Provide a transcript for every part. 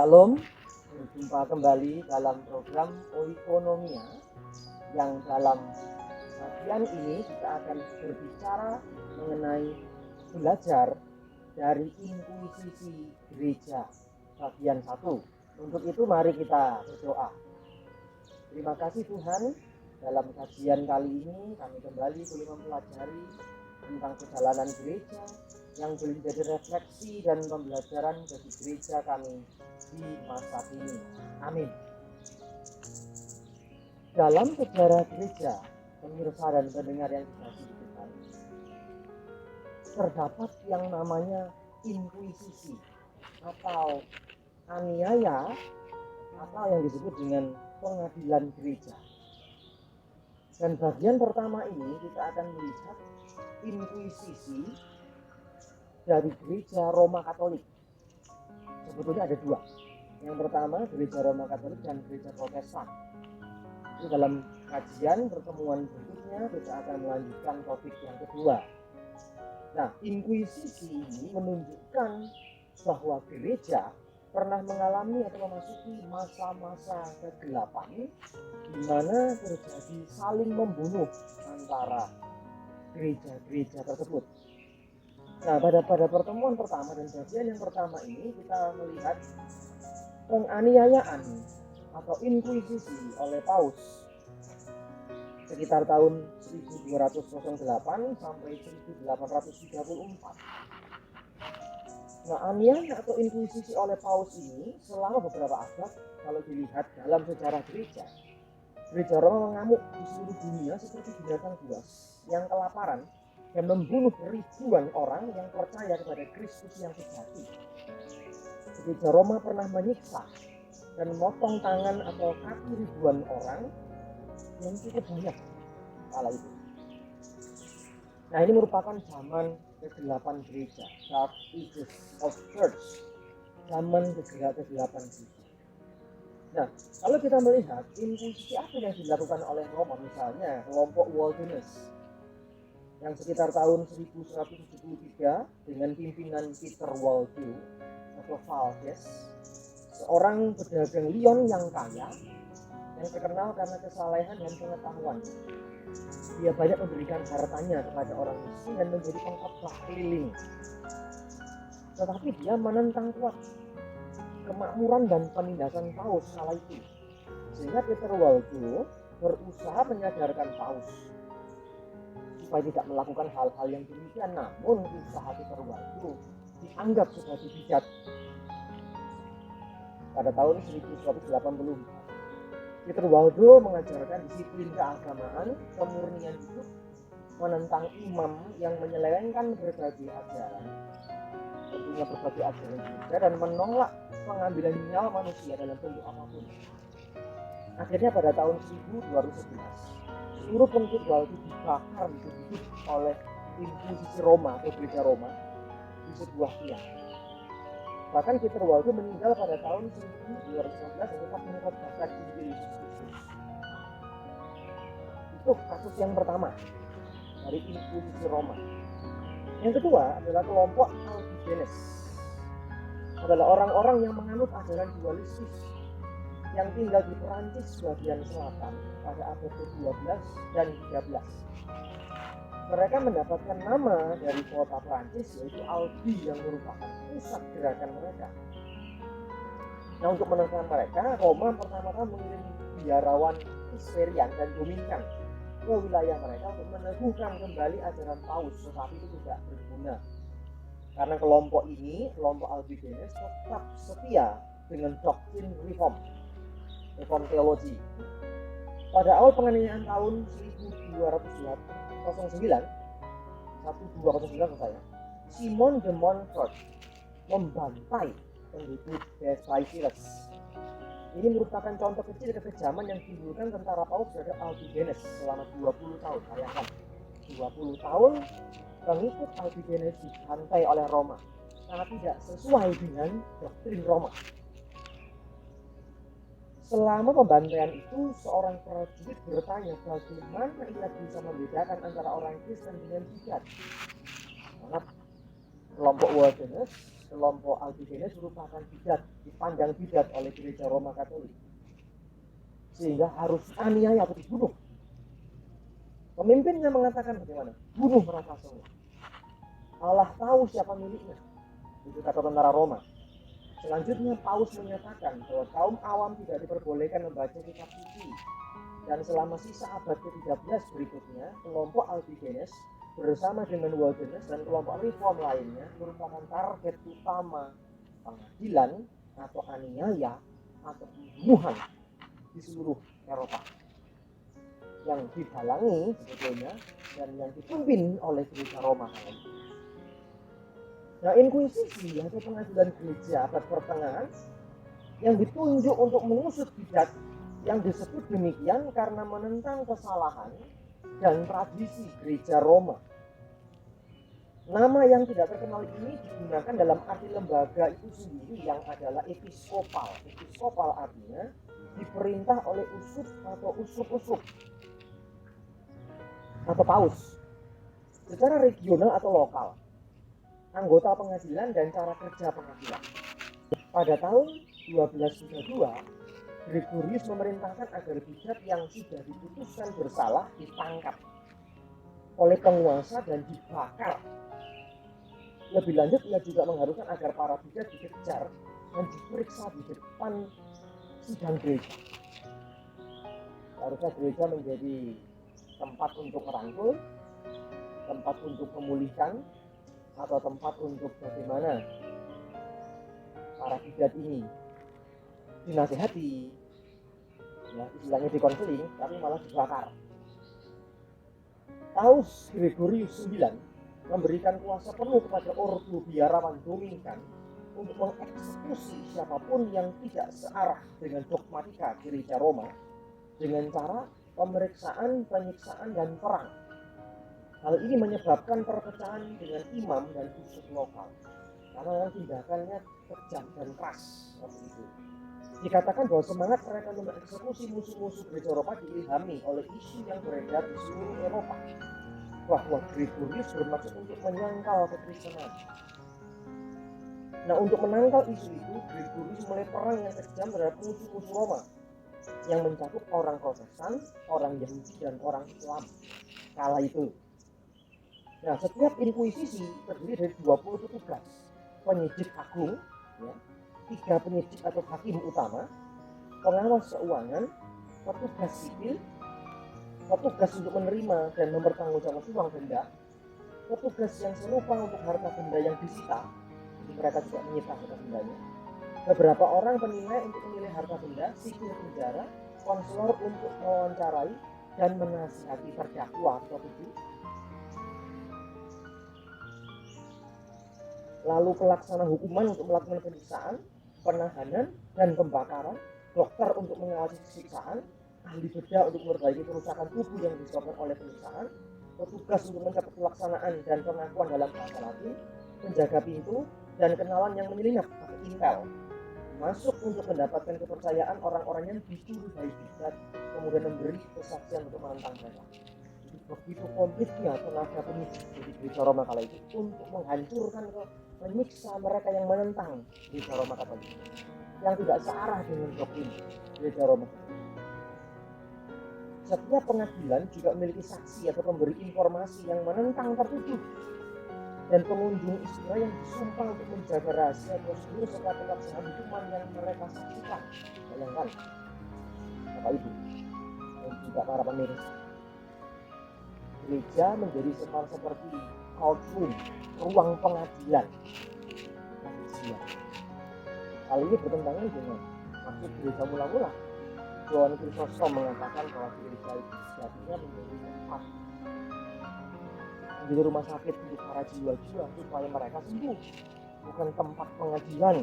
Shalom, berjumpa kembali dalam program Oikonomia yang dalam bagian ini kita akan berbicara mengenai belajar dari inkuisisi gereja bagian 1. Untuk itu mari kita berdoa. Terima kasih Tuhan, dalam kajian kali ini kami kembali boleh mempelajari tentang perjalanan gereja yang boleh menjadi refleksi dan pembelajaran bagi gereja kami di masa kini. Amin. Dalam sejarah gereja, pemirsa dan pendengar yang dikasihi Tuhan, terdapat yang namanya inkuisisi atau aniaya atau yang disebut dengan pengadilan gereja. Dan bagian pertama ini kita akan melihat inkuisisi dari gereja Roma Katolik. Sebetulnya ada dua. Yang pertama gereja Roma Katolik dan gereja Protestan. Jadi dalam kajian pertemuan berikutnya kita akan melanjutkan topik yang kedua. Nah, inkuisisi ini menunjukkan bahwa gereja pernah mengalami atau memasuki masa-masa kegelapan di mana terjadi saling membunuh antara gereja-gereja tersebut. Nah, pada pertemuan pertama dan bagian yang pertama ini kita melihat penganiayaan atau inkuisisi oleh Paus sekitar tahun 1208 sampai 1834. Nah, aniaya atau inkuisisi oleh Paus ini selama beberapa abad kalau dilihat dalam sejarah gereja Roma mengamuk di seluruh dunia seperti binatang buas yang kelaparan dan membunuh ribuan orang yang percaya kepada Kristus yang sejati. Gereja Roma pernah menyiksa dan memotong tangan atau kaki ribuan orang yang cukup banyak kala itu. Nah, ini merupakan zaman kegelapan gereja, Dark Ages of Church, zaman kegelapan gereja. Nah, kalau kita melihat inkuisisi apa yang dilakukan oleh Roma, misalnya kelompok Waldenus yang sekitar tahun 1173 dengan pimpinan Peter Waldo atau Valdes, seorang pedagang Lyon yang kaya yang terkenal karena kesalehan dan pengetahuan. Dia banyak memberikan hartanya kepada orang miskin dan menjadi pengkhotbah keliling. Tetapi dia menentang kuat kemakmuran dan penindasan Paus kala itu, sehingga Peter Waldo berusaha menyadarkan Paus supaya tidak melakukan hal-hal yang demikian. Namun usaha Peter Waldo dianggap sebagai bijak. Pada tahun 1184 Peter Waldo mengajarkan disiplin keagamaan, kemurnian hidup, menentang imam yang menyelewengkan berbagai ajaran, tentunya berbagai ajaran gereja, dan menolak pengambilan nyawa manusia dalam bentuk apapun. Akhirnya pada tahun 1211 seluruh pengikut Waldo dibakar hidup oleh inkuisisi Roma atau gereja Roma di sebuah tiang. Bahkan Peter Waldo meninggal pada tahun 1211 dan tetap mengkhotbahkan Injil Yesus Kristus. Itu kasus yang pertama dari inkuisisi Roma. Yang kedua adalah kelompok Albigenes. Adalah orang-orang yang menganut ajaran dualistis yang tinggal di Perancis bagian selatan pada abad ke-12 dan 13. Mereka mendapatkan nama dari kota Perancis yaitu Albi yang merupakan pusat gerakan mereka. Nah, untuk menekan mereka, Roma pertama-tama mengirim biarawan Hisperian dan Dominikan ke wilayah mereka untuk meneguhkan kembali ajaran Paus, tetapi itu tidak berguna. Karena kelompok ini, kelompok Albigenes, tetap setia dengan doktrin reform teologi. Pada awal penganiayaan tahun 1209, Simon de Montfort membantai penduduk Bethsaida. Ini merupakan contoh kecil kekejaman yang ditimbulkan tentara Paus terhadap Albigenes selama 20 tahun. Bayangkan, 20 tahun pengikut Albigenes dibantai oleh Roma karena tidak sesuai dengan doktrin Roma. Selama pembantaian itu, seorang prajurit bertanya bagaimana ia bisa membedakan antara orang Kristen dengan tidak. Karena kelompok Waldenus kelompok Albigenes merupakan bidat, dipandang bidat oleh gereja Roma Katolik, sehingga harus aniaya atau dibunuh. Pemimpinnya mengatakan bagaimana? Bunuh mereka semua. Allah tahu siapa miliknya. Itu kata tentara Roma. Selanjutnya Paus menyatakan bahwa kaum awam tidak diperbolehkan membaca kitab suci. Dan selama sisa abad ke-13 berikutnya, kelompok Albigenes bersama dengan Waldenses dan kelompok reform lainnya merupakan target utama pengadilan atau aniaya atau pembunuhan di seluruh Eropa, yang dihalangi sebetulnya dan yang dipimpin oleh gereja Roma. Nah, inkuisisi atau pengadilan gereja abad pertengahan yang ditunjuk untuk mengusut bidat yang disebut demikian karena menentang kesalahan dan tradisi gereja Roma. Nama yang tidak terkenal ini digunakan dalam arti lembaga itu sendiri yang adalah episkopal. Episkopal artinya diperintah oleh uskup atau uskup-uskup atau paus secara regional atau lokal, anggota pengadilan dan cara kerja pengadilan. Pada tahun 1232, Gregorius memerintahkan agar bidat yang sudah diputuskan bersalah ditangkap oleh penguasa dan dibakar. Lebih lanjut, ia juga mengharuskan agar para bidat dikejar dan diperiksa di depan sidang gereja. Harusnya gereja menjadi tempat untuk merangkul, tempat untuk memulihkan, atau tempat untuk bagaimana para bidat ini dinasihati, ya istilahnya dikonseling, tapi malah dibakar. Paus Gregorius IX memberikan kuasa penuh kepada ordo biarawan Dominikan untuk mengeksekusi siapapun yang tidak searah dengan dogmatika gereja Roma dengan cara pemeriksaan, penyiksaan, dan perang. Hal ini menyebabkan perpecahan dengan imam dan uskup lokal karena tindakannya kejam dan keras seperti itu. Dikatakan bahwa semangat mereka untuk mengeksekusi musuh-musuh gereja Eropa diilhami oleh isu yang beredar di seluruh Eropa bahwa Gregorius bermaksud untuk menyangkal kekristenan. Nah, untuk menangkal isu itu, Gregorius mulai perang yang kejam terhadap musuh-musuh Roma yang mencakup orang Protestan, orang Yahudi, dan orang Islam kala itu. Nah, setiap inkuisisi terdiri dari 20 petugas, penyidik agung, ya, 3 penyidik atau hakim utama, pengawas keuangan, petugas sipil, petugas untuk menerima dan mempertanggungjawabkan uang benda, petugas yang serupa untuk harta benda yang disita, jadi mereka juga menyita harta bendanya, beberapa orang penilai untuk memilih harta benda, sipil penjara, konselor untuk mewawancarai dan menasihati terdakwa atau tujuh, lalu pelaksana hukuman untuk melakukan penyiksaan, penahanan dan pembakaran, dokter untuk mengawasi siksaan, ahli bedah untuk memperbaiki kerusakan tubuh yang disebabkan oleh penyiksaan, petugas untuk mencatat pelaksanaan dan pengakuan dalam bahasa Latin, penjaga pintu, dan kenalan yang menyelinap atau intel, masuk untuk mendapatkan kepercayaan orang-orang yang dicurigai bidat, kemudian memberi kesaksian untuk menentang mereka. Jadi begitu komplitnya tenaga penyidik di gereja Roma kala itu untuk menghancurkan, menyiksa mereka yang menentang gereja Roma Katolik, yang tidak searah dengan doktrin gereja Roma Katolik. Setiap pengadilan juga memiliki saksi atau pemberi informasi yang menentang tertuduh dan pengunjung istilah yang disumpah untuk menjaga rahasia prosedur serta pelaksanaan hukuman yang mereka saksikan. Bayangkan, Bapak Ibu dan juga para pemirsa, gereja menjadi seperti courtroom, ruang pengadilan. Hal ini bertentangan dengan maksud gereja mula-mula. John Chrysostom mengatakan bahwa gereja itu sejatinya menjadi tempat, menjadi rumah sakit untuk para jiwa-jiwa supaya mereka sembuh, bukan tempat pengadilan,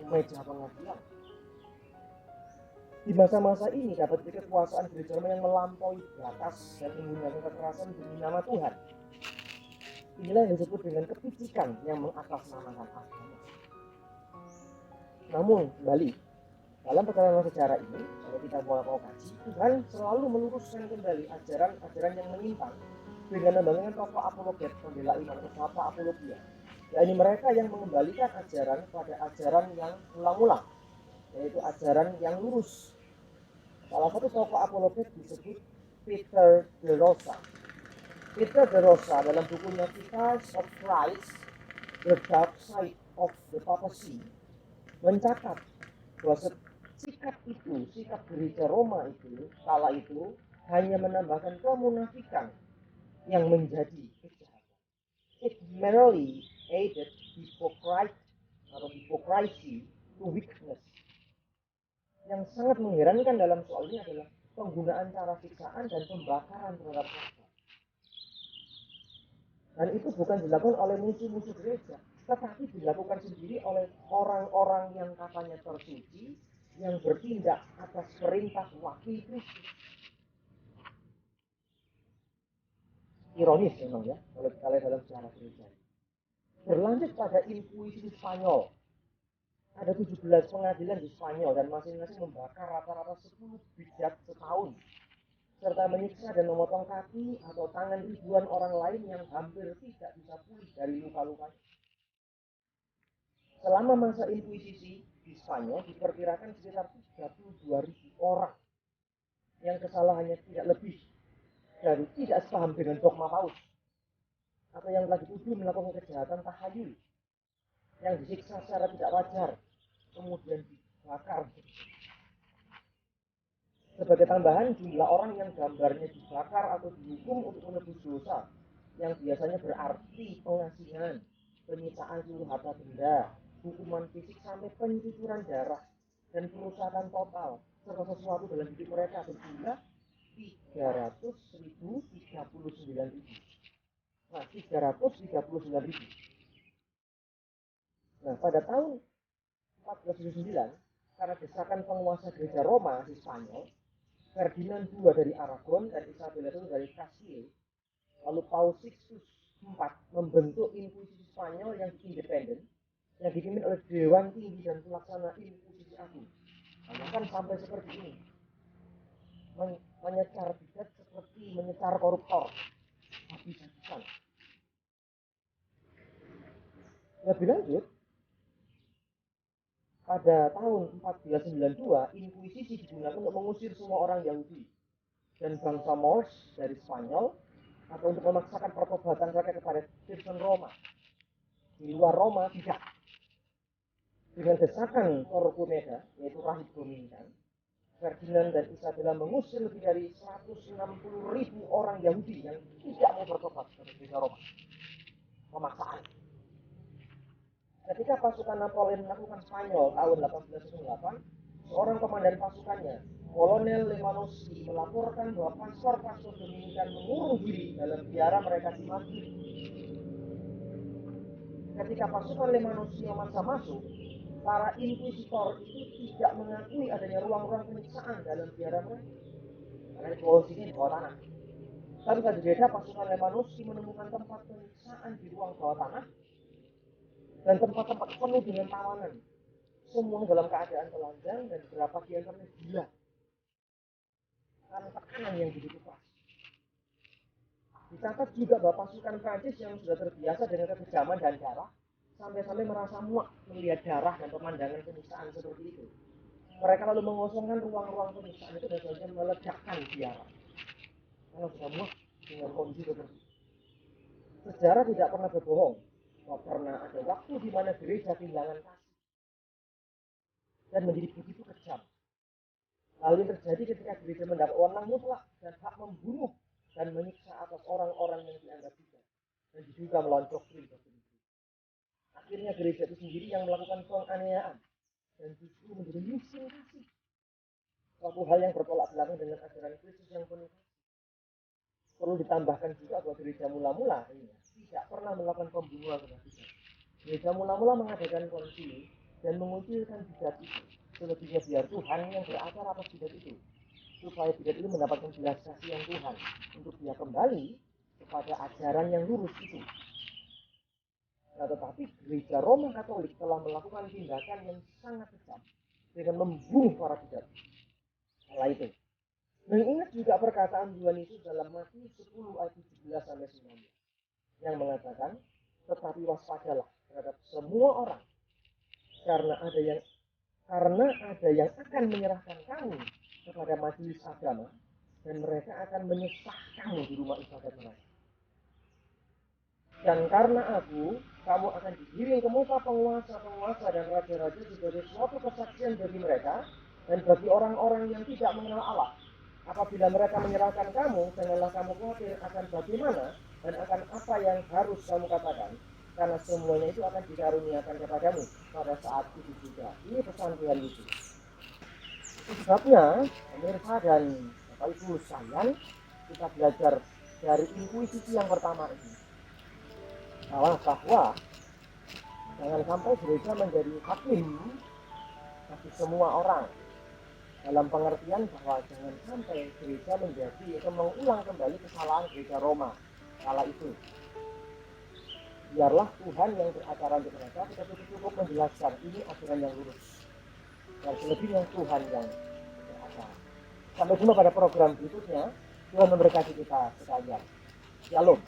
meja pengadilan. Di masa-masa ini dapat kekuasaan gereja Roma yang melampaui batas dan menggunakan kekerasan demi nama Tuhan. Inilah yang disebut dengan kepicikan yang mengatasnamakan agama. Namun, kembali, dalam perjalanan sejarah ini, kalau kita mau kaji, Tuhan selalu meluruskan kembali ajaran-ajaran yang menyimpang dengan membangun tokoh apologet, pembela iman, atau apa apologia, yakni mereka yang mengembalikan ajaran pada ajaran yang ulang-ulang, yaitu ajaran yang lurus. Salah satu tokoh apologet disebut Peter de Rosa. Peter de Rosa dalam bukunya Visions of Christ, The Dark Side of the Papacy, mencatat bahwa sikap gereja Roma itu kala itu hanya menambahkan kemunafikan yang menjadi kejahatan. It merely aided hypocrisy to weakness. Yang sangat mengherankan dalam soal ini adalah penggunaan cara siksaan dan pembakaran terhadap korban. Dan itu bukan dilakukan oleh musuh-musuh gereja, tetapi dilakukan sendiri oleh orang-orang yang katanya tersuci, yang bertindak atas perintah wakil Kristus. Ironis memang ya, kalau kita lihat dalam sejarah gereja. Berlanjut pada Inkuisisi Spanyol. Ada 17 pengadilan di Spanyol dan masing-masing membakar rata-rata 10 bijak setahun, serta menyiksa dan memotong kaki atau tangan ribuan orang lain yang hampir tidak bisa pulih dari luka-lukanya. Selama masa Inkuisisi di Spanyol diperkirakan sekitar 32.000 orang yang kesalahannya tidak lebih dari tidak sepaham dengan dogma Paus, atau yang telah dituduh melakukan kejahatan tahayul, yang disiksa secara tidak wajar, kemudian dibakar. Sebagai tambahan, jumlah orang yang gambarnya dibakar atau dihukum untuk menebus dosa, yang biasanya berarti pengasihan, penyitaan seluruh harta benda, hukuman fisik sampai pencucuran darah, dan perusakan total, serta sesuatu dalam hidup mereka berjumlah 339.000. Nah, 339.000. Nah, pada tahun 1479, karena desakan penguasa gereja Roma di Spanyol, Ferdinand II dari Aragon dan Isabella II dari Castile, lalu Paus Sixtus IV membentuk Inkuisisi Spanyol yang independen, yang dipimpin oleh Dewan Tinggi dan Pelaksana Inkuisisi Agung. Bahkan sampai seperti ini, menyecar bidat seperti menyecar koruptor, habis-habisan. Lebih lanjut, pada tahun 1492, Inkuisisi digunakan untuk mengusir semua orang Yahudi dan bangsa Moors dari Spanyol, atau untuk memaksakan pertobatan mereka kepada Kristen Roma. Di luar Roma tidak. Dengan desakan Torquemada, yaitu rahib Dominikan, Ferdinand dan Isabella mengusir lebih dari 160.000 orang Yahudi yang tidak mau bertobat dari gereja Roma. Pemaksaan. Ketika pasukan Napoleon melakukan Spanyol tahun 1808, seorang komandan pasukannya, Kolonel Lewanovsky, melaporkan bahwa pastor-pastor Dominikan mengurung diri dalam biara mereka di Madrid. Ketika pasukan Lewanovsky memaksa masuk, para inkuisitor itu tidak mengakui adanya ruang-ruang penyiksaan dalam biara mereka, karena di bawah sini di bawah tanah. Tapi saja beda, pasukan Lewanovsky menemukan tempat penyiksaan di ruang bawah tanah dan tempat-tempat penuh dengan tawanan, semua dalam keadaan telanjang dan beberapa di antaranya gila karena tekanan yang begitu keras. Dicatat juga bahwa pasukan Prancis yang sudah terbiasa dengan kekejaman dan darah sampai-sampai merasa muak melihat darah dan pemandangan penyiksaan seperti itu. Mereka lalu mengosongkan ruang-ruang penyiksaan itu dan selanjutnya meledakkan biara karena sudah muak dengan kondisi seperti itu. Sejarah tidak pernah berbohong bahwa pernah ada waktu di mana gereja kehilangan kasih dan menjadi begitu kejam. Hal ini terjadi ketika gereja mendapat wewenang mutlak dan hak membunuh dan menyiksa atas orang-orang yang dianggap tidak dan diduga melawan doktrin. Akhirnya gereja itu sendiri yang melakukan penganiayaan dan justru menjadi musuh kasih. Suatu hal yang bertolak belakang dengan ajaran Kristus yang penuh kasih. Perlu ditambahkan juga bahwa gereja mula-mula ini tidak pernah melakukan pembunuhan terhadap bidat. Gereja mula-mula mengadakan konsili dan mengucilkan bidat itu. Selebihnya biar Tuhan yang berakar atas bidat itu, supaya bidat itu mendapatkan belas kasihan Tuhan untuk dia kembali kepada ajaran yang lurus itu. Nah, tetapi gereja Roma Katolik telah melakukan tindakan yang sangat kejam dengan membunuh para bidat. Setelah itu, mengingat juga perkataan Tuhan Yesus dalam Matius 10 ayat 17-19 yang mengatakan, tetapi waspadalah, terhadap semua orang, karena ada yang akan menyerahkan kamu kepada majelis agama, dan mereka akan menyesah kamu di rumah ibadat mereka. Dan karena aku, kamu akan digiring ke muka penguasa-penguasa dan raja-raja sebagai suatu kesaksian bagi mereka dan bagi orang-orang yang tidak mengenal Allah. Apabila mereka menyerahkan kamu, janganlah kamu khawatir akan bagaimana dan akan apa yang harus kamu katakan, karena semuanya itu akan dikaruniakan kepadamu pada saat itu juga. Ini pesan Tuhan Yesus. Sebabnya, pemirsa dan Bapak Ibu sekalian, kita belajar dari inkuisisi yang pertama ini, bahwa jangan sampai gereja menjadi hakim bagi semua orang, dalam pengertian bahwa jangan sampai gereja menjadi atau mengulang kembali kesalahan gereja Roma kala itu. Biarlah Tuhan yang beracara untuk mereka, tetapi cukup menjelaskan ini aturan yang lurus, dan selebihnya Tuhan yang beracara. Sampai jumpa pada program berikutnya. Tuhan memberkati kita sekalian. Shalom.